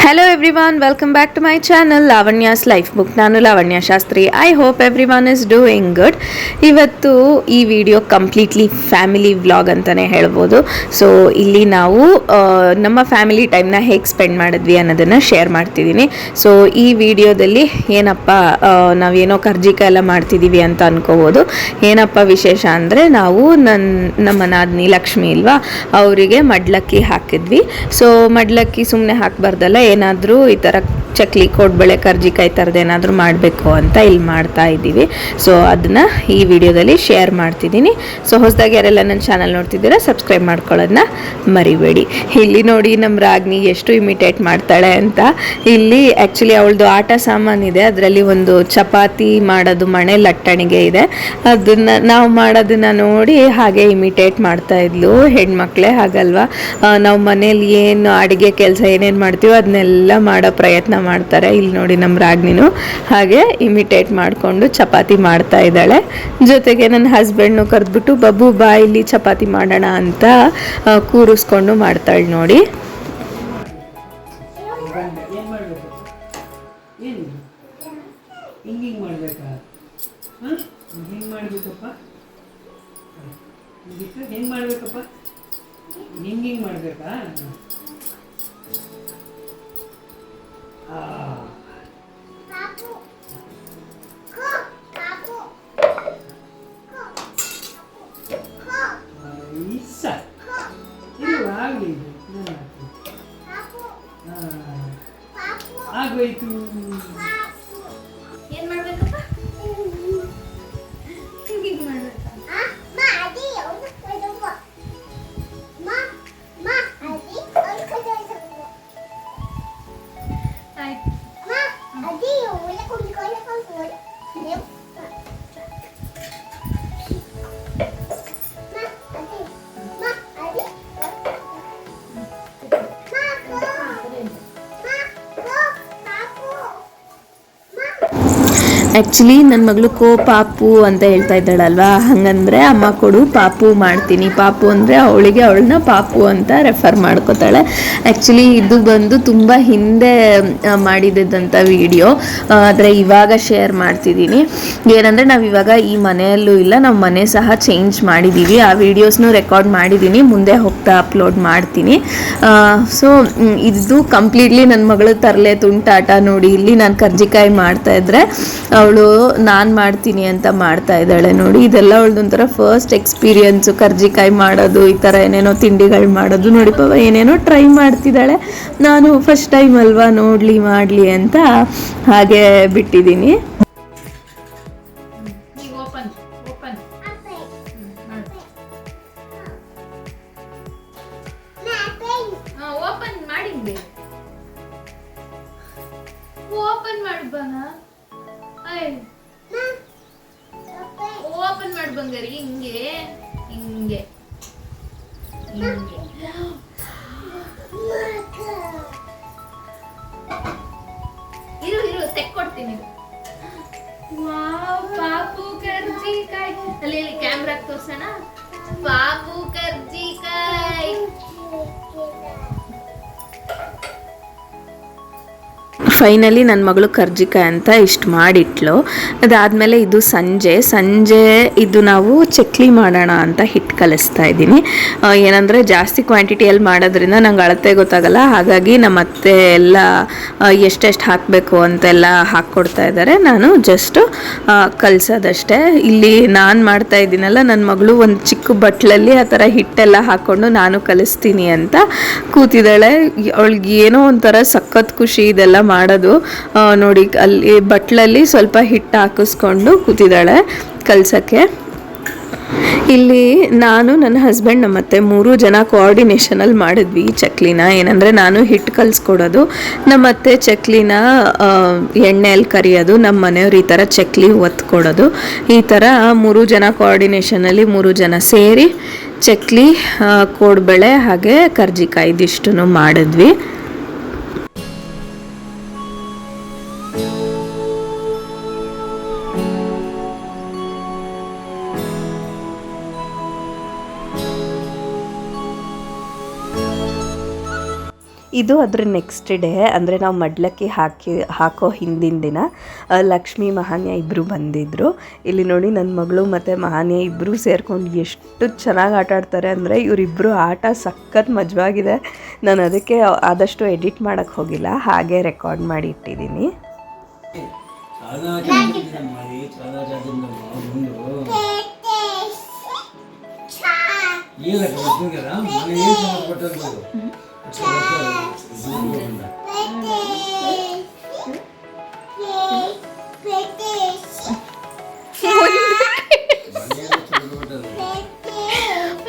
Hello everyone, welcome back to my channel Lavanya's Life Book. ನಾನು Lavanya Shastri. I hope everyone is doing good. ಇವತ್ತು ಈ video completely family vlog ಅಂತಲೇ ಹೇಳ್ಬೋದು. So ಇಲ್ಲಿ ನಾವು ನಮ್ಮ ಫ್ಯಾಮಿಲಿ ಟೈಮ್ನ ಹೇಗೆ ಸ್ಪೆಂಡ್ ಮಾಡಿದ್ವಿ ಅನ್ನೋದನ್ನು ಶೇರ್ ಮಾಡ್ತಿದ್ದೀನಿ. ಸೊ ಈ ವಿಡಿಯೋದಲ್ಲಿ ಏನಪ್ಪ ನಾವೇನೋ ಕರ್ಜಿಕಾಯಿ ಎಲ್ಲ ಮಾಡ್ತಿದ್ದೀವಿ ಅಂತ ಅನ್ಕೋಬೋದು. ಏನಪ್ಪ ವಿಶೇಷ ಅಂದರೆ ನಾವು ನಮ್ಮ ನಾದಿನಿ ಲಕ್ಷ್ಮಿ ಇಲ್ವಾ, ಅವರಿಗೆ ಮಡ್ಲಕ್ಕಿ ಹಾಕಿದ್ವಿ. ಸೊ ಮಡ್ಲಕ್ಕಿ ಸುಮ್ಮನೆ ಹಾಕಬಾರ್ದಲ್ಲ, ಏನಾದರೂ ಈ ಥರ ಚಕ್ಲಿ ಕೋಡ್ಬಳೆ ಕರ್ಜಿಕಾಯಿ ಥರದ್ದು ಏನಾದರೂ ಮಾಡಬೇಕು ಅಂತ ಇಲ್ಲಿ ಮಾಡ್ತಾ ಇದ್ದೀವಿ. ಸೊ ಅದನ್ನು ಈ ವಿಡಿಯೋದಲ್ಲಿ ಶೇರ್ ಮಾಡ್ತಿದ್ದೀನಿ. ಸೊ ಹೊಸದಾಗಿ ಯಾರೆಲ್ಲ ನನ್ನ ಚಾನಲ್ ನೋಡ್ತಿದ್ದೀರಾ ಸಬ್ಸ್ಕ್ರೈಬ್ ಮಾಡ್ಕೊಳ್ಳೋದನ್ನ ಮರಿಬೇಡಿ. ಇಲ್ಲಿ ನೋಡಿ ನಮ್ಮ ರಾಗ್ನಿ ಎಷ್ಟು ಇಮಿಟೇಟ್ ಮಾಡ್ತಾಳೆ ಅಂತ. ಇಲ್ಲಿ ಆ್ಯಕ್ಚುಲಿ ಅವಳದು ಆಟ ಸಾಮಾನಿದೆ, ಅದರಲ್ಲಿ ಒಂದು ಚಪಾತಿ ಮಾಡೋದು ಮಣೆ ಲಟ್ಟಣಿಗೆ ಇದೆ, ಅದನ್ನು ನಾವು ಮಾಡೋದನ್ನು ನೋಡಿ ಹಾಗೆ ಇಮಿಟೇಟ್ ಮಾಡ್ತಾ ಇದ್ಲು. ಹೆಣ್ಮಕ್ಳೇ ಹಾಗಲ್ವಾ, ನಾವು ಮನೇಲಿ ಏನು ಅಡುಗೆ ಕೆಲಸ ಏನೇನು ಮಾಡ್ತೀವೋ ಅದನ್ನೆಲ್ಲ ಮಾಡೋ ಪ್ರಯತ್ನ ಮಾಡ್ತಾರೆ. ಇಲ್ಲಿ ನೋಡಿ ನಮ್ಮ ರಾಗ್ನಿನು ಹಾಗೆ ಇಮಿಟೇಟ್ ಮಾಡಿಕೊಂಡು ಚಪಾತಿ ಮಾಡ್ತಾ ಇದ್ದಾಳೆ. ಜೊತೆಗೆ ನನ್ನ ಹಸ್ಬೆಂಡ್ನು ಕರೆದ್ಬಿಟ್ಟು ಬಬ್ಬು ಬಾ ಇಲ್ಲಿ ಚಪಾತಿ ಮಾಡೋಣ ಅಂತ ಕೂರಿಸ್ಕೊಂಡು ಮಾಡ್ತಾಳೆ ನೋಡಿ. ಆಗೋಯ್ತು. ಏನ್ ಮಾಡ್ಬೇಕಪ್ಪ? ಹಿಂಗ್ ಮಾಡ್ಬೇಕಾ? ಆ್ಯಕ್ಚುಲಿ ನನ್ನ ಮಗಳು ಪಾಪು ಅಂತ ಹೇಳ್ತಾ ಇದ್ದಾಳಲ್ವಾ, ಹಾಗಂದರೆ ಅಮ್ಮ ಕೊಡು ಪಾಪು ಮಾಡ್ತೀನಿ. ಪಾಪು ಅಂದರೆ ಅವಳನ್ನ ಪಾಪು ಅಂತ ರೆಫರ್ ಮಾಡ್ಕೋತಾಳೆ. ಆ್ಯಕ್ಚುಲಿ ಇದು ಬಂದು ತುಂಬ ಹಿಂದೆ ಮಾಡಿದಂಥ ವಿಡಿಯೋ, ಆದರೆ ಇವಾಗ ಶೇರ್ ಮಾಡ್ತಿದ್ದೀನಿ. ಏನಂದರೆ ನಾವು ಇವಾಗ ಈ ಮನೆಯಲ್ಲೂ ಇಲ್ಲ, ನಾವು ಮನೆ ಸಹ ಚೇಂಜ್ ಮಾಡಿದ್ದೀವಿ. ಆ ವಿಡಿಯೋಸ್ನೂ ರೆಕಾರ್ಡ್ ಮಾಡಿದ್ದೀನಿ, ಮುಂದೆ ಹೋಗ್ತಾ ಅಪ್ಲೋಡ್ ಮಾಡ್ತೀನಿ. ಸೊ ಇದು ಕಂಪ್ಲೀಟ್ಲಿ ನನ್ನ ಮಗಳು ತರಲೆ ತುಂಟಾಟ ನೋಡಿ. ಇಲ್ಲಿ ನಾನು ಕರ್ಜಿಕಾಯಿ ಮಾಡ್ತಾಯಿದ್ರೆ ಅವಳು ನಾನು ಮಾಡ್ತೀನಿ ಅಂತ ಮಾಡ್ತಾ ಇದ್ದಾಳೆ ನೋಡಿ. ಇದೆಲ್ಲ ಅವಳದೊಂಥರ ಫಸ್ಟ್ ಎಕ್ಸ್ಪೀರಿಯನ್ಸು, ಕರ್ಜಿಕಾಯಿ ಮಾಡೋದು, ಈ ಥರ ಏನೇನೋ ತಿಂಡಿಗಳು ಮಾಡೋದು ನೋಡಿ. ಪಾಪ ಏನೇನೋ ಟ್ರೈ ಮಾಡ್ತಿದ್ದಾಳೆ. ನಾನು ಫಸ್ಟ್ ಟೈಮ್ ಅಲ್ವಾ ಮಾಡಲಿ ಅಂತ ಹಾಗೆ ಬಿಟ್ಟಿದ್ದೀನಿ. ಓಪನ್ ಮಾಡ್ಬಾನ, ಓಪನ್ ಮಾಡ್ ಬಂಗಾರಿ. ಹಿಂಗೆ ಹಿಂಗೆ ಹಿಂಗೆ ಇರು ತೆಕ್ಕೊಡ್ತೀನಿ. ವಾವ್, ಪಾಪು ಕರ್ಜಿಕಾಯಿ. ಅಲ್ಲಿ ಕ್ಯಾಮ್ರಾ ತೋರ್ಸೋಣ. ಪಾಪು ಕರ್ಜಿಕಾಯಿ. ಫೈನಲಿ ನನ್ನ ಮಗಳು ಕರ್ಜಿಕಾಯಿ ಅಂತ ಇಷ್ಟು ಮಾಡಿಟ್ಲು. ಅದಾದಮೇಲೆ ಇದು ಸಂಜೆ ಇದು ನಾವು ಚಕ್ಲಿ ಮಾಡೋಣ ಅಂತ ಹಿಟ್ಟು ಕಲಿಸ್ತಾ ಇದ್ದೀನಿ. ಏನಂದರೆ ಜಾಸ್ತಿ ಕ್ವಾಂಟಿಟಿಯಲ್ಲಿ ಮಾಡೋದ್ರಿಂದ ನಂಗೆ ಅಳತೆ ಗೊತ್ತಾಗಲ್ಲ, ಹಾಗಾಗಿ ನಮ್ಮ ಅತ್ತೆ ಎಲ್ಲ ಎಷ್ಟೆಷ್ಟು ಹಾಕಬೇಕು ಅಂತೆಲ್ಲ ಹಾಕ್ಕೊಡ್ತಾ ಇದ್ದಾರೆ. ನಾನು ಜಸ್ಟು ಕಲಿಸೋದಷ್ಟೇ. ಇಲ್ಲಿ ನಾನು ಮಾಡ್ತಾ ಇದ್ದೀನಲ್ಲ, ನನ್ನ ಮಗಳು ಒಂದು ಚಿಕ್ಕ ಬಟ್ಲಲ್ಲಿ ಆ ಥರ ಹಿಟ್ಟೆಲ್ಲ ಹಾಕ್ಕೊಂಡು ನಾನು ಕಲಿಸ್ತೀನಿ ಅಂತ ಕೂತಿದ್ದಾಳೆ. ಅವಳಿಗೆ ಏನೋ ಒಂಥರ ಸಖತ್ ಖುಷಿ ಇದೆಲ್ಲ ಮಾಡೋದು ನೋಡಿ. ಅಲ್ಲಿ ಬಟ್ಲಲ್ಲಿ ಸ್ವಲ್ಪ ಹಿಟ್ಟು ಹಾಕಿಸ್ಕೊಂಡು ಕೂತಿದ್ದಾಳೆ ಕಲ್ಸಕ್ಕೆ. ಇಲ್ಲಿ ನಾನು, ನನ್ನ ಹಸ್ಬೆಂಡ್, ನಮ್ಮತ್ತೆ 3 ಜನ ಕೋಆರ್ಡಿನೇಷನಲ್ಲಿ ಮಾಡಿದ್ವಿ ಈ ಚಕ್ಲಿನ. ಏನಂದರೆ ನಾನು ಹಿಟ್ಟು ಕಲಿಸ್ಕೊಡೋದು, ನಮ್ಮತ್ತೆ ಚಕ್ಲಿನ ಎಣ್ಣೆಯಲ್ಲಿ ಕರಿಯೋದು, ನಮ್ಮ ಮನೆಯವ್ರು ಈ ಥರ ಚಕ್ಲಿ ಒತ್ಕೊಡೋದು. ಈ ಥರ 3 ಜನ ಕೋಆರ್ಡಿನೇಷನಲ್ಲಿ 3 ಜನ ಸೇರಿ ಚಕ್ಲಿ, ಕೋಡ್ಬಳೆ ಹಾಗೆ ಕರ್ಜಿಕಾಯಿ ಇದಿಷ್ಟು ಮಾಡಿದ್ವಿ. ಇದು ಅದ್ರ ನೆಕ್ಸ್ಟ್ ಡೇ, ಅಂದರೆ ನಾವು ಮಡ್ಲಕ್ಕಿ ಹಾಕೋ ಹಿಂದಿನ ದಿನ ಲಕ್ಷ್ಮಿ ಮಹಾನ್ಯ ಇಬ್ಬರು ಬಂದಿದ್ದರು. ಇಲ್ಲಿ ನೋಡಿ ನನ್ನ ಮಗಳು ಮತ್ತು ಮಹಾನ್ಯ ಇಬ್ಬರು ಸೇರ್ಕೊಂಡು ಎಷ್ಟು ಚೆನ್ನಾಗಿ ಆಟ ಆಡ್ತಾರೆ ಅಂದರೆ, ಇವರಿಬ್ಬರು ಆಟ ಸಖತ್ ಮಜವಾಗಿದೆ. ನಾನು ಅದಕ್ಕೆ ಆದಷ್ಟು ಎಡಿಟ್ ಮಾಡೋಕ್ಕೆ ಹೋಗಿಲ್ಲ, ಹಾಗೆ ರೆಕಾರ್ಡ್ ಮಾಡಿ ಇಟ್ಟಿದ್ದೀನಿ.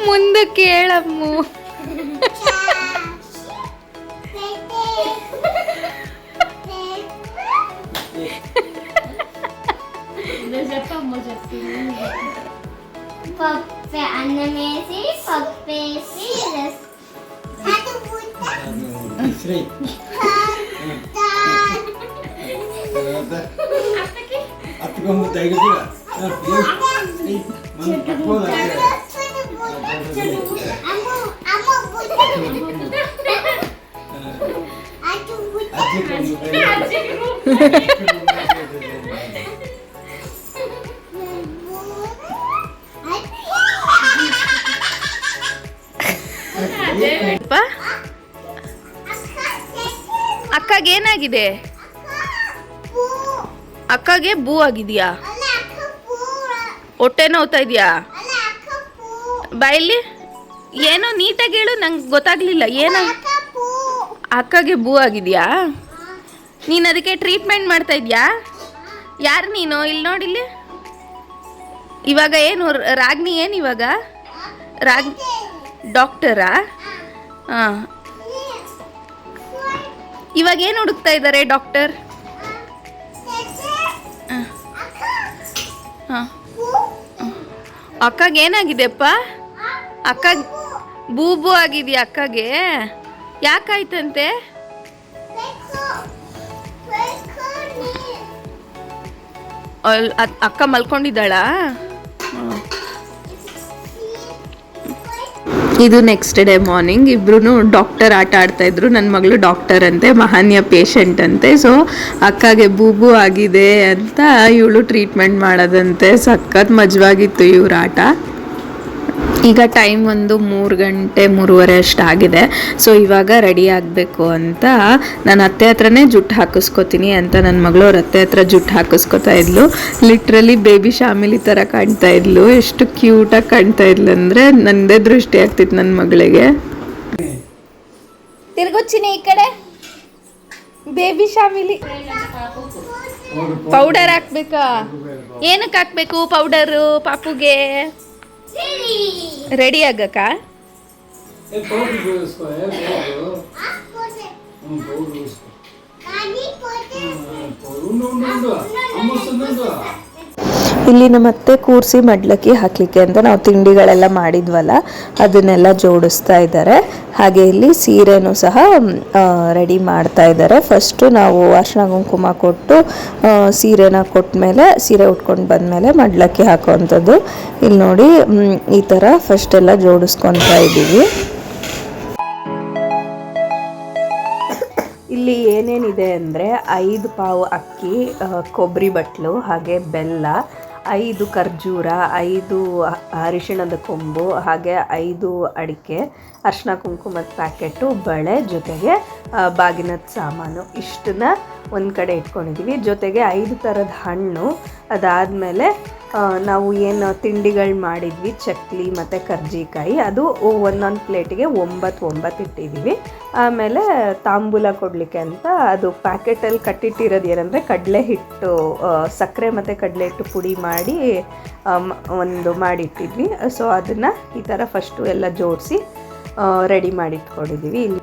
ಮುಂದಕ್ಕೆ ಹೇಳಮ್ಮ. పప్పు అన్నం వేసి పప్పు వేసి ಅಕ್ಕಗೆ ಏನಾಗಿದೆ? ಅಕ್ಕಗೆ ಬೂ ಆಗಿದೆಯಾ? ಹೊಟ್ಟೆ ನೋವ್ತಾ ಇದೆಯಾ? ಬಾಯಲ್ಲಿ ಏನೋ ನೀಟಾಗಿ ಹೇಳು, ನಂಗೆ ಗೊತ್ತಾಗ್ಲಿಲ್ಲ. ಏನು ಅಕ್ಕಗೆ ಬೂ ಆಗಿದೆಯಾ? ನೀನು ಅದಕ್ಕೆ ಟ್ರೀಟ್ಮೆಂಟ್ ಮಾಡ್ತಾ ಇದೆಯಾ? ಯಾರು ನೀನು? ಇಲ್ಲಿ ನೋಡಿಲ್ಲಿ. ಇವಾಗ ಏನು ರಾಗ್ನಿ? ಏನು ಇವಾಗ ಡಾಕ್ಟರಾ? ಹಾಂ, ಇವಾಗ ಏನು ಹುಡುಕ್ತಾ ಇದ್ದಾರೆ ಡಾಕ್ಟರ್? ಹಾಂ, ಅಕ್ಕಗೆ ಏನಾಗಿದೆಪ್ಪ? ಅಕ್ಕ ಬೂಬು ಆಗಿದೆಯಾ ಅಕ್ಕಗೆ? ಯಾಕಾಯ್ತಂತೆ? ಅಕ್ಕ ಮಲ್ಕೊಂಡಿದ್ದಾಳಾ? ಇದು ನೆಕ್ಸ್ಟ್ ಡೇ ಮಾರ್ನಿಂಗ್. ಇಬ್ರು ಡಾಕ್ಟರ್ ಆಟ ಆಡ್ತಾಯಿದ್ರು. ನನ್ನ ಮಗಳು ಡಾಕ್ಟರ್ ಅಂತೆ, ಮಹಾನ್ಯ ಪೇಷಂಟ್ ಅಂತೆ. ಸೊ ಅಕ್ಕಗೆ ಬೂಬು ಆಗಿದೆ ಅಂತ ಇವಳು ಟ್ರೀಟ್ಮೆಂಟ್ ಮಾಡೋದಂತೆ. ಸಖತ್ ಮಜವಾಗಿತ್ತು ಇವ್ರ ಆಟ. ಈಗ ಟೈಮ್ ಒಂದು 3 ಗಂಟೆ 3:30 ಅಷ್ಟಾಗಿದೆ. ಸೊ ಇವಾಗ ರೆಡಿ ಆಗಬೇಕು ಅಂತ ನಾನು ಅತ್ತೆ ಹತ್ರನೇ ಜುಟ್ಟು ಹಾಕಿಸ್ಕೊತೀನಿ ಅಂತ ನನ್ನ ಮಗಳು ಅವ್ರ ಅತ್ತೆ ಹತ್ರ ಜುಟ್ಟು ಹಾಕಿಸ್ಕೊತಾ ಇದ್ಲು. ಲಿಟ್ರಲಿ ಬೇಬಿ ಶಾಮಿಲಿ ಥರ ಕಾಣ್ತಾ ಇದ್ಲು. ಎಷ್ಟು ಕ್ಯೂಟಾಗಿ ಕಾಣ್ತಾ ಇದ್ಲು ಅಂದರೆ ನನ್ನದೇ ದೃಷ್ಟಿ ಆಗ್ತಿತ್ತು ನನ್ನ ಮಗಳಿಗೆ. ತಿರ್ಗೊಚ್ಚಿನಿ ಈ ಕಡೆ. ಬೇಬಿ ಶಾಮಿಲಿ ಪೌಡರ್ ಹಾಕ್ಬೇಕಾ? ಏನಕ್ಕೆ ಹಾಕ್ಬೇಕು ಪೌಡರು ಪಾಪುಗೆ? ರೆಡಿ ಆಗಕ್ಕ? ಇಲ್ಲಿ ನಮ್ಮ ಅತ್ತೆ ಕೂರಿಸಿ ಮಡ್ಲಕ್ಕಿ ಹಾಕಲಿಕ್ಕೆ ಅಂತ ನಾವು ತಿಂಡಿಗಳೆಲ್ಲ ಮಾಡಿದ್ವಲ್ಲ ಅದನ್ನೆಲ್ಲ ಜೋಡಿಸ್ತಾ ಇದ್ದಾರೆ. ಹಾಗೆ ಇಲ್ಲಿ ಸೀರೆನೂ ಸಹ ರೆಡಿ ಮಾಡ್ತಾ ಇದ್ದಾರೆ. ಫಸ್ಟು ನಾವು ಅರಿಶಿನ ಕುಂಕುಮ ಕೊಟ್ಟು ಸೀರೆನ ಕೊಟ್ಟಮೇಲೆ, ಸೀರೆ ಉಟ್ಕೊಂಡು ಬಂದಮೇಲೆ ಮಡ್ಲಕ್ಕಿ ಹಾಕುವಂಥದ್ದು. ಇಲ್ಲಿ ನೋಡಿ ಈ ಥರ ಫಸ್ಟ್ ಎಲ್ಲ ಜೋಡಿಸ್ಕೊತಾ ಇದ್ದೀವಿ. ಇಲ್ಲಿ ಏನೇನಿದೆ ಅಂದರೆ 5 ಪಾವು ಅಕ್ಕಿ, ಕೊಬ್ಬರಿ ಬಟ್ಲು, ಹಾಗೆ ಬೆಲ್ಲ, 5 ಖರ್ಜೂರ, 5 ಅರಿಶಿಣದ ಕೊಂಬು, ಹಾಗೆ 5 ಅಡಿಕೆ, ಅರಿಶಿನ ಕುಂಕುಮದ ಪ್ಯಾಕೆಟು, ಬಳೆ, ಜೊತೆಗೆ ಬಾಗಿನದ ಸಾಮಾನು. ಇಷ್ಟನ್ನ ಒಂದು ಕಡೆ ಇಟ್ಕೊಂಡಿದ್ದೀವಿ. ಜೊತೆಗೆ 5 ಥರದ ಹಣ್ಣು. ಅದಾದಮೇಲೆ ನಾವು ಏನು ತಿಂಡಿಗಳು ಮಾಡಿದ್ವಿ, ಚಕ್ಲಿ ಮತ್ತು ಕರ್ಜಿಕಾಯಿ, ಅದು ಒಂದೊಂದು ಪ್ಲೇಟಿಗೆ 9 ಇಟ್ಟಿದ್ದೀವಿ. ಆಮೇಲೆ ತಾಂಬೂಲ ಕೊಡಲಿಕ್ಕೆ ಅಂತ ಅದು ಪ್ಯಾಕೆಟಲ್ಲಿ ಕಟ್ಟಿಟ್ಟಿರೋದು ಏನಂದರೆ ಕಡಲೆ ಹಿಟ್ಟು, ಸಕ್ಕರೆ ಮತ್ತು ಕಡಲೆ ಹಿಟ್ಟು ಪುಡಿ ಮಾಡಿ ಒಂದು ಮಾಡಿಟ್ಟಿದ್ವಿ. ಸೊ ಅದನ್ನು ಈ ಥರ ಫಸ್ಟು ಎಲ್ಲ ಜೋಡಿಸಿ ರೆಡಿ ಮಾಡಿಟ್ಕೊಂಡಿದ್ದೀವಿ. ಇಲ್ಲಿ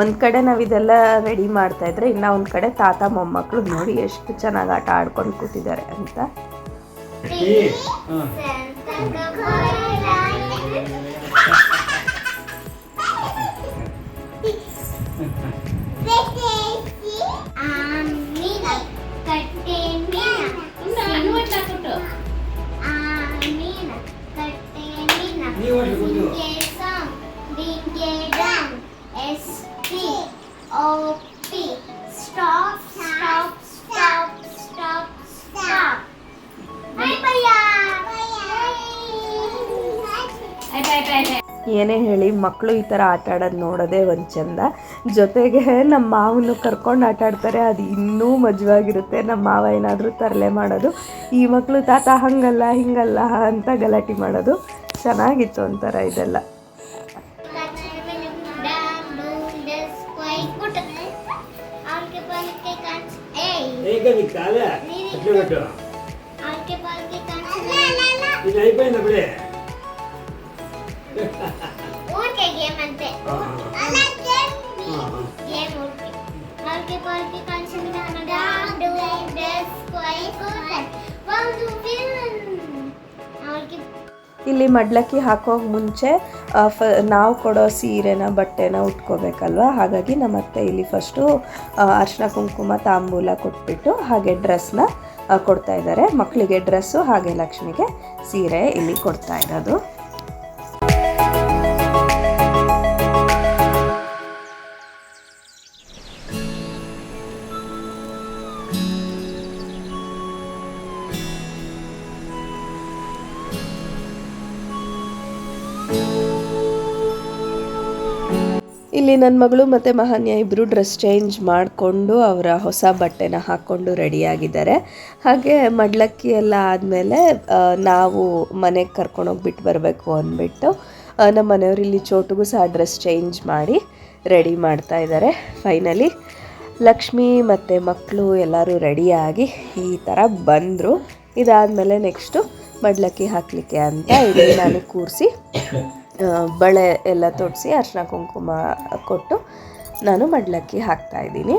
ಒಂದು ಕಡೆ ನಾವು ಇದೆಲ್ಲ ರೆಡಿ ಮಾಡ್ತಾಯಿದ್ರೆ ಇನ್ನು ಒಂದು ಕಡೆ ತಾತ ಮೊಮ್ಮಕ್ಕಳು ನೋಡಿ ಎಷ್ಟು ಚೆನ್ನಾಗಿ ಆಟ ಆಡ್ಕೊಂಡು ಕೂತಿದ್ದಾರೆ ಅಂತ. O P. Stop, stop, stop, stop, stop. Bye bye. Bye bye bye. ಏನೇ ಹೇಳಿ ಮಕ್ಕಳು ಈ ಥರ ಆಟ ಆಡೋದು ನೋಡೋದೇ ಒಂದು ಚಂದ. ಜೊತೆಗೆ ನಮ್ಮ ಮಾವನು ಕರ್ಕೊಂಡು ಆಟ ಆಡ್ತಾರೆ, ಅದು ಇನ್ನೂ ಮಜವಾಗಿರುತ್ತೆ. ನಮ್ಮ ಮಾವ ಏನಾದರೂ ತರಲೆ ಮಾಡೋದು, ಈ ಮಕ್ಕಳು ತಾತ ಹಂಗಲ್ಲ ಹಿಂಗಲ್ಲ ಅಂತ ಗಲಾಟೆ ಮಾಡೋದು. ಚೆನ್ನಾಗಿತ್ತು ಒಂಥರ ಇದೆಲ್ಲ. ಇಲ್ಲಿ ಮಡ್ಲಕ್ಕಿ ಹಾಕೋಕೆ ಮುಂಚೆ ನಾವು ಕೊಡೋ ಸೀರೆನ ಬಟ್ಟೆನ ಉಟ್ಕೋಬೇಕಲ್ವ. ಹಾಗಾಗಿ ನಮ್ಮ ಅತ್ತೆ ಇಲ್ಲಿ ಫಸ್ಟು ಅರಿಶಿನ ಕುಂಕುಮ ತಾಂಬೂಲ ಕೊಟ್ಬಿಟ್ಟು ಹಾಗೆ ಡ್ರೆಸ್ನ ಕೊಡ್ತಾ ಇದ್ದಾರೆ. ಮಕ್ಕಳಿಗೆ ಡ್ರೆಸ್ಸು ಹಾಗೆ ಲಕ್ಷ್ಮಿಗೆ ಸೀರೆ ಇಲ್ಲಿ ಕೊಡ್ತಾ ಇರೋದು. ಇಲ್ಲಿ ನನ್ನ ಮಗಳು ಮತ್ತು ಮಹಾನ್ಯ ಇಬ್ಬರು ಡ್ರೆಸ್ ಚೇಂಜ್ ಮಾಡಿಕೊಂಡು ಅವರ ಹೊಸ ಬಟ್ಟೆನ ಹಾಕ್ಕೊಂಡು ರೆಡಿಯಾಗಿದ್ದಾರೆ. ಹಾಗೆ ಮಡ್ಲಕ್ಕಿ ಎಲ್ಲ ಆದಮೇಲೆ ನಾವು ಮನೆಗೆ ಕರ್ಕೊಂಡೋಗಿ ಬಿಟ್ಟು ಬರಬೇಕು ಅಂದ್ಬಿಟ್ಟು ನಮ್ಮ ಮನೆಯವರು ಇಲ್ಲಿ ಚೋಟುಗೂ ಸಹ ಡ್ರೆಸ್ ಚೇಂಜ್ ಮಾಡಿ ರೆಡಿ ಮಾಡ್ತಾ ಇದ್ದಾರೆ. ಫೈನಲಿ ಲಕ್ಷ್ಮಿ ಮತ್ತು ಮಕ್ಕಳು ಎಲ್ಲರೂ ರೆಡಿಯಾಗಿ ಈ ಥರ ಬಂದರು. ಇದಾದಮೇಲೆ ನೆಕ್ಸ್ಟು ಮಡ್ಲಕ್ಕಿ ಹಾಕಲಿಕ್ಕೆ ಅಂತ ಇಲ್ಲಿ ನಾನು ಕೂರಿಸಿ ಬಳೆ ಎಲ್ಲ ತೊಡಿಸಿ ಅರಿಶಿನ ಕುಂಕುಮ ಕೊಟ್ಟು ನಾನು ಮಡ್ಲಕ್ಕಿ ಹಾಕ್ತಾಯಿದ್ದೀನಿ.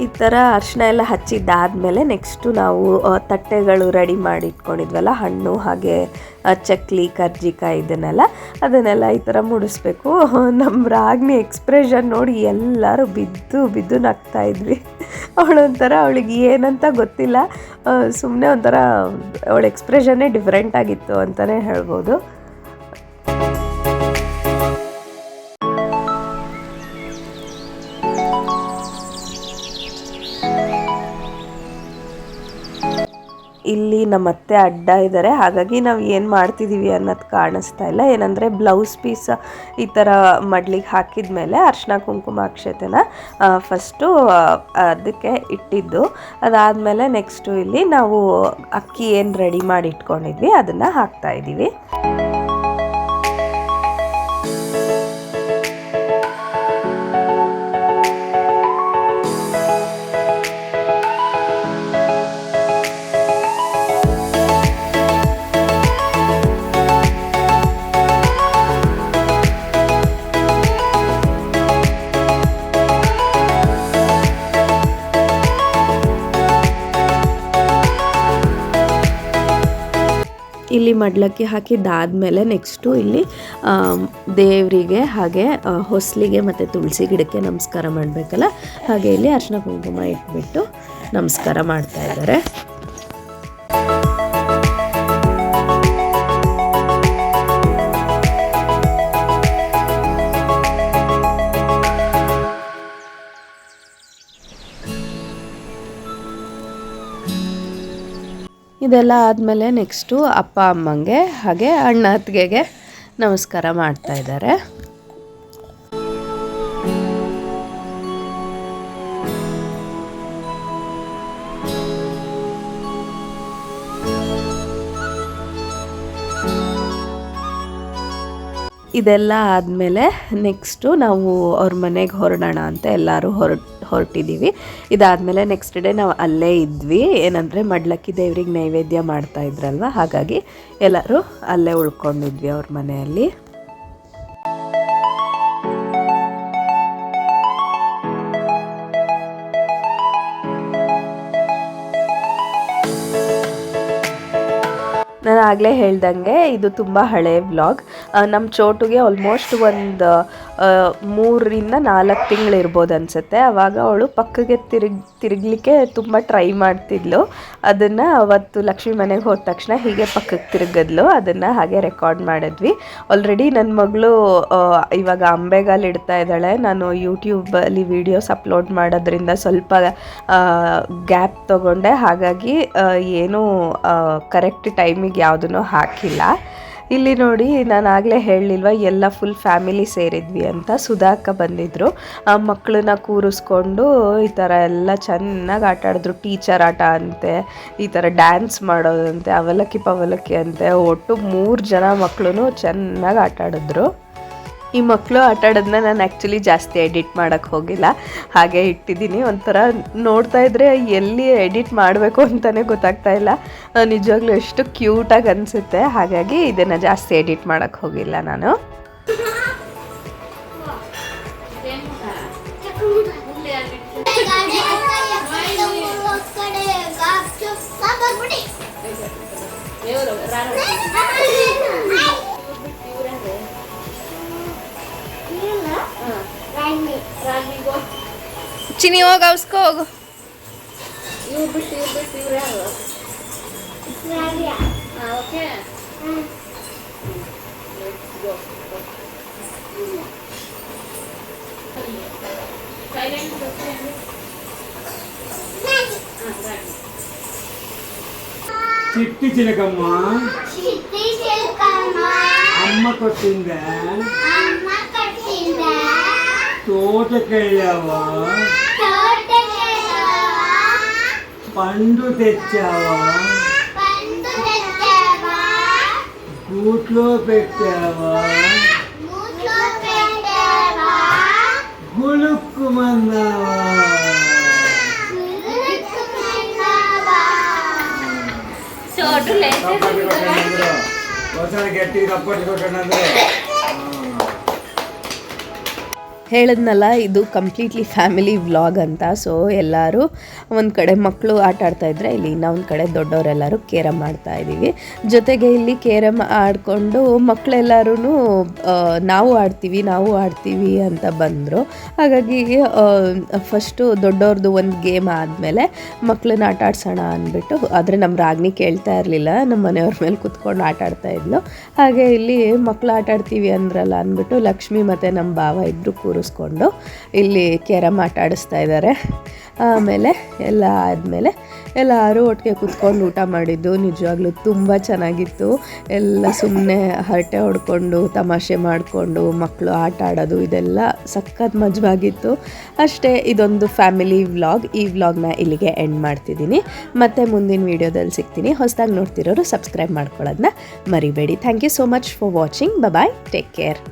ಈ ಥರ ಅರಿಶಿನ ಎಲ್ಲ ಹಚ್ಚಿದ್ದಾದಮೇಲೆ ನೆಕ್ಸ್ಟು ನಾವು ತಟ್ಟೆಗಳು ರೆಡಿ ಮಾಡಿ ಇಟ್ಕೊಂಡಿದ್ವಲ್ಲ, ಹಣ್ಣು ಹಾಗೆ ಚಕ್ಲಿ ಕರ್ಜಿಕಾಯಿ ಅದನ್ನೆಲ್ಲ ಈ ಥರ ಮುಡಿಸ್ಬೇಕು. ನಮ್ಮ ರಾಗ್ನಿ ಎಕ್ಸ್ಪ್ರೆಷನ್ ನೋಡಿ ಎಲ್ಲರೂ ಬಿದ್ದು ಬಿದ್ದು ನಗ್ತಾ ಇದ್ವಿ. ಅವಳಿಗೆ ಏನಂತ ಗೊತ್ತಿಲ್ಲ, ಸುಮ್ಮನೆ ಒಂಥರ ಅವಳ ಎಕ್ಸ್ಪ್ರೆಷನ್ನೇ ಡಿಫ್ರೆಂಟ್ ಆಗಿತ್ತು ಅಂತಲೇ ಹೇಳ್ಬೋದು. ಇಲ್ಲಿ ನಮ್ಮ ಅತ್ತೆ ಅಡ್ಡ ಇದ್ದಾರೆ, ಹಾಗಾಗಿ ನಾವು ಏನು ಮಾಡ್ತಿದ್ದೀವಿ ಅನ್ನೋದು ಕಾಣಿಸ್ತಾ ಇಲ್ಲ. ಏನಂದರೆ ಬ್ಲೌಸ್ ಪೀಸ್ ಈ ಥರ ಮಡ್ಲಿಗೆ ಹಾಕಿದ ಮೇಲೆ ಅರಿಶಿನ ಕುಂಕುಮ ಅಕ್ಷತೆನ ಫಸ್ಟು ಅದಕ್ಕೆ ಇಟ್ಟಿದ್ದು. ಅದಾದಮೇಲೆ ನೆಕ್ಸ್ಟು ಇಲ್ಲಿ ನಾವು ಅಕ್ಕಿ ಏನು ರೆಡಿ ಮಾಡಿ ಇಟ್ಕೊಂಡಿದ್ವಿ ಅದನ್ನು ಹಾಕ್ತಾಯಿದ್ದೀವಿ. ಇಲ್ಲಿ ಮಡ್ಲಕ್ಕಿ ಹಾಕಿದ್ದಾದಮೇಲೆ ನೆಕ್ಸ್ಟು ಇಲ್ಲಿ ದೇವರಿಗೆ ಹಾಗೆ ಹೊಸಲಿಗೆ ಮತ್ತು ತುಳಸಿ ಗಿಡಕ್ಕೆ ನಮಸ್ಕಾರ ಮಾಡಬೇಕಲ್ಲ, ಹಾಗೆ ಇಲ್ಲಿ ಅರಿಶಿನ ಕುಂಕುಮ ಇಟ್ಬಿಟ್ಟು ನಮಸ್ಕಾರ ಮಾಡ್ತಾ ಇದ್ದಾರೆ. ಇದೆಲ್ಲ ಆದಮೇಲೆ ನೆಕ್ಸ್ಟು ಅಪ್ಪ ಅಮ್ಮಂಗೆ ಹಾಗೆ ಅಣ್ಣ ಅತ್ತಿಗೆಗೆ ನಮಸ್ಕಾರ ಮಾಡ್ತಾ ಇದ್ದಾರೆ. ಇದೆಲ್ಲ ಆದಮೇಲೆ ನೆಕ್ಸ್ಟು ನಾವು ಅವ್ರ ಮನೆಗೆ ಹೊರಡೋಣ ಅಂತ ಎಲ್ಲರೂ ಹೊರಟಿದ್ದೀವಿ. ಇದಾದಮೇಲೆ ನೆಕ್ಸ್ಟ್ ಡೇ ನಾವು ಅಲ್ಲೇ ಇದ್ವಿ. ಏನಂದರೆ ಮಡ್ಲಕ್ಕಿ ದೇವ್ರಿಗೆ ನೈವೇದ್ಯ ಮಾಡ್ತಾಯಿದ್ರಲ್ವ, ಹಾಗಾಗಿ ಎಲ್ಲರೂ ಅಲ್ಲೇ ಉಳ್ಕೊಂಡಿದ್ವಿ ಅವ್ರ ಮನೆಯಲ್ಲಿ. ನಾನು ಆಗಲೇ ಹೇಳ್ದಂಗೆ ಇದು ತುಂಬ ಹಳೆಯ ವ್ಲಾಗ್. ನಮ್ಮ ಚೋಟುಗೆ ಆಲ್ಮೋಸ್ಟ್ ಒಂದು 3-4 ತಿಂಗಳು ಇರ್ಬೋದು ಅನಿಸುತ್ತೆ. ಆವಾಗ ಅವಳು ಪಕ್ಕಗೆ ತಿರುಗಲಿಕ್ಕೆ ತುಂಬ ಟ್ರೈ ಮಾಡ್ತಿದ್ಲು. ಅದನ್ನು ಅವತ್ತು ಲಕ್ಷ್ಮಿ ಮನೆಗೆ ಹೋದ ತಕ್ಷಣ ಹೀಗೆ ಪಕ್ಕಕ್ಕೆ ತಿರುಗಿದ್ಲು. ಅದನ್ನು ಹಾಗೆ ರೆಕಾರ್ಡ್ ಮಾಡಿದ್ವಿ. ಆಲ್ರೆಡಿ ನನ್ನ ಮಗಳು ಇವಾಗ ಅಂಬೆಗಾಲು ಇಡ್ತಾ ಇದ್ದಾಳೆ. ನಾನು ಯೂಟ್ಯೂಬಲ್ಲಿ ವೀಡಿಯೋಸ್ ಅಪ್ಲೋಡ್ ಮಾಡೋದ್ರಿಂದ ಸ್ವಲ್ಪ ಗ್ಯಾಪ್ ತೊಗೊಂಡೆ, ಹಾಗಾಗಿ ಏನೂ ಕರೆಕ್ಟ್ ಟೈಮಿಗೆ ಯಾವುದನ್ನು ಹಾಕಿಲ್ಲ. ಇಲ್ಲಿ ನೋಡಿ, ನಾನು ಆಗಲೇ ಹೇಳಲಿಲ್ವ ಎಲ್ಲ ಫುಲ್ ಫ್ಯಾಮಿಲಿ ಸೇರಿದ್ವಿ ಅಂತ. ಸುಧಾಕ ಬಂದಿದ್ದರು. ಮಕ್ಕಳನ್ನ ಕೂರಿಸ್ಕೊಂಡು ಈ ಥರ ಎಲ್ಲ ಚೆನ್ನಾಗಿ ಆಟ ಆಡಿದ್ರು. ಟೀಚರ್ ಆಟ ಅಂತೆ, ಈ ಥರ ಡ್ಯಾನ್ಸ್ ಮಾಡೋದಂತೆ, ಅವಲಕ್ಕಿ ಪವಲಕ್ಕಿ ಅಂತೆ. ಒಟ್ಟು 3 ಜನ ಮಕ್ಕಳು ಚೆನ್ನಾಗಿ ಆಟ ಆಡಿದ್ರು. ಈ ಮಕ್ಕಳು ಆಟ ಆಡೋದನ್ನ ನಾನು ಆ್ಯಕ್ಚುಲಿ ಜಾಸ್ತಿ ಎಡಿಟ್ ಮಾಡೋಕ್ಕೆ ಹೋಗಿಲ್ಲ, ಹಾಗೆ ಇಟ್ಟಿದ್ದೀನಿ. ಒಂಥರ ನೋಡ್ತಾ ಇದ್ದರೆ ಎಲ್ಲಿ ಎಡಿಟ್ ಮಾಡಬೇಕು ಅಂತಲೇ ಗೊತ್ತಾಗ್ತಾ ಇಲ್ಲ. ನಿಜವಾಗ್ಲೂ ಎಷ್ಟು ಕ್ಯೂಟಾಗಿ ಅನಿಸುತ್ತೆ, ಹಾಗಾಗಿ ಇದನ್ನು ಜಾಸ್ತಿ ಎಡಿಟ್ ಮಾಡೋಕ್ಕೆ ಹೋಗಿಲ್ಲ ನಾನು. ಚಿನಿ ಹೋಗ ಅವಸ್ಕೋ ಹೋಗು. చిట్టి చిలకమ్మ అమ్మ కొట్టిందా, తోటకెళ్ళావా, పండు తెచ్చావా, గూట్లో పెట్టావా, గులుక్కుమన్నావా. గట్టిగా తప్పట్టు కొట్టండి అందరూ. ಹೇಳಿದ್ನಲ್ಲ, ಇದು ಕಂಪ್ಲೀಟ್ಲಿ ಫ್ಯಾಮಿಲಿ ವ್ಲಾಗ್ ಅಂತ. ಸೊ ಎಲ್ಲರೂ ಒಂದು ಕಡೆ ಮಕ್ಕಳು ಆಟ ಆಡ್ತಾಯಿದ್ರೆ, ಇಲ್ಲಿ ಇನ್ನೊಂದು ಕಡೆ ದೊಡ್ಡವರೆಲ್ಲರೂ ಕೇರಮ್ ಆಡ್ತಾಯಿದ್ದೀವಿ. ಜೊತೆಗೆ ಇಲ್ಲಿ ಕೇರಮ್ ಆಡಿಕೊಂಡು ಮಕ್ಕಳೆಲ್ಲರೂ ನಾವು ಆಡ್ತೀವಿ ಅಂತ ಬಂದರು. ಹಾಗಾಗಿ ಫಸ್ಟು ದೊಡ್ಡವ್ರದ್ದು ಒಂದು ಗೇಮ್ ಆದಮೇಲೆ ಮಕ್ಕಳನ್ನ ಆಟ ಆಡ್ಸೋಣ ಅಂದ್ಬಿಟ್ಟು, ಆದರೆ ನಮ್ಮ ರಾಗಿಣಿ ಕೇಳ್ತಾ ಇರಲಿಲ್ಲ, ನಮ್ಮ ಮನೆಯವ್ರ ಮೇಲೆ ಕುತ್ಕೊಂಡು ಆಟ ಆಡ್ತಾಯಿದ್ಲು. ಹಾಗೆ ಇಲ್ಲಿ ಮಕ್ಕಳು ಆಟ ಆಡ್ತೀವಿ ಅಂದ್ರಲ್ಲ ಅಂದ್ಬಿಟ್ಟು ಲಕ್ಷ್ಮಿ ಮತ್ತು ನಮ್ಮ ಭಾವ ಇಬ್ಬರು ಕೂರಿಸ್ಕೊಂಡು ಇಲ್ಲಿ ಕೇರಮ್ ಆಟ ಆಡಿಸ್ತಾ ಇದ್ದಾರೆ. ಆಮೇಲೆ ಎಲ್ಲ ಆದಮೇಲೆ ಎಲ್ಲರೂ ಒಟ್ಟಿಗೆ ಕೂತ್ಕೊಂಡು ಊಟ ಮಾಡಿದ್ದು ನಿಜವಾಗ್ಲೂ ತುಂಬ ಚೆನ್ನಾಗಿತ್ತು. ಎಲ್ಲ ಸುಮ್ಮನೆ ಹರಟೆ ಹೊಡ್ಕೊಂಡು ತಮಾಷೆ ಮಾಡಿಕೊಂಡು ಮಕ್ಕಳು ಆಟ ಆಡೋದು ಇದೆಲ್ಲ ಸಖತ್ ಮಜವಾಗಿತ್ತು. ಅಷ್ಟೇ, ಇದೊಂದು ಫ್ಯಾಮಿಲಿ ವ್ಲಾಗ್. ಈ ವ್ಲಾಗ್ನ ಇಲ್ಲಿಗೆ ಎಂಡ್ ಮಾಡ್ತಿದ್ದೀನಿ. ಮತ್ತೆ ಮುಂದಿನ ವೀಡಿಯೋದಲ್ಲಿ ಸಿಗ್ತೀನಿ. ಹೊಸದಾಗಿ ನೋಡ್ತಿರೋರು ಸಬ್ಸ್ಕ್ರೈಬ್ ಮಾಡ್ಕೊಳ್ಳೋದನ್ನ ಮರಿಬೇಡಿ. Thank you so much for watching. Bye, take care.